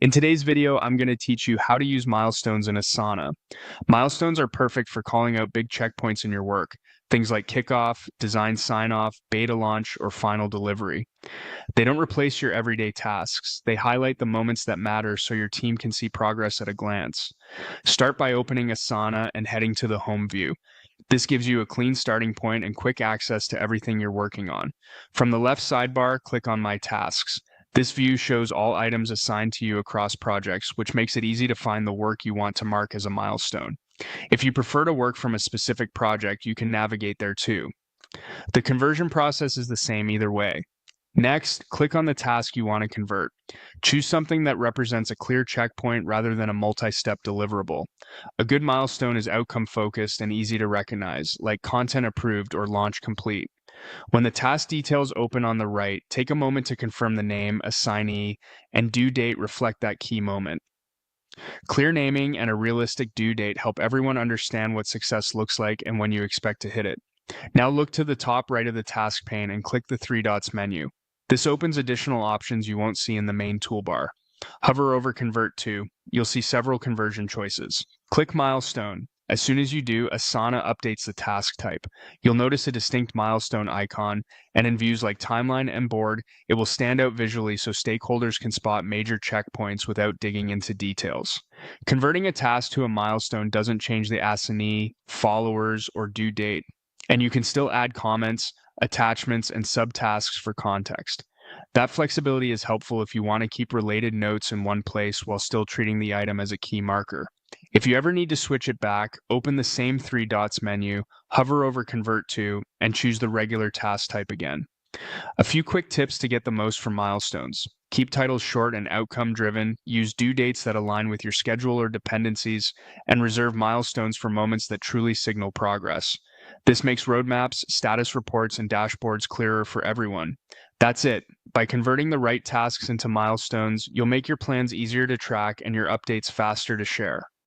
In today's video, I'm going to teach you how to use milestones in Asana. Milestones are perfect for calling out big checkpoints in your work, things like kickoff, design sign-off, beta launch, or final delivery. They don't replace your everyday tasks. They highlight the moments that matter so your team can see progress at a glance. Start by opening Asana and heading to the home view. This gives you a clean starting point and quick access to everything you're working on. From the left sidebar, click on My Tasks. This view shows all items assigned to you across projects, which makes it easy to find the work you want to mark as a milestone. If you prefer to work from a specific project, you can navigate there too. The conversion process is the same either way. Next, click on the task you want to convert. Choose something that represents a clear checkpoint rather than a multi-step deliverable. A good milestone is outcome-focused and easy to recognize, like content approved or launch complete. When the task details open on the right, take a moment to confirm the name, assignee, and due date reflect that key moment. Clear naming and a realistic due date help everyone understand what success looks like and when you expect to hit it. Now look to the top right of the task pane and click the three dots menu. This opens additional options you won't see in the main toolbar. Hover over Convert To. You'll see several conversion choices. Click Milestone. As soon as you do, Asana updates the task type. You'll notice a distinct milestone icon, and in views like Timeline and Board, it will stand out visually so stakeholders can spot major checkpoints without digging into details. Converting a task to a milestone doesn't change the assignee, followers, or due date, and you can still add comments, attachments, and subtasks for context. That flexibility is helpful if you want to keep related notes in one place while still treating the item as a key marker. If you ever need to switch it back, open the same three dots menu, hover over Convert To, and choose the regular task type again. A few quick tips to get the most from milestones. Keep titles short and outcome-driven, use due dates that align with your schedule or dependencies, and reserve milestones for moments that truly signal progress. This makes roadmaps, status reports, and dashboards clearer for everyone. That's it. By converting the right tasks into milestones, you'll make your plans easier to track and your updates faster to share.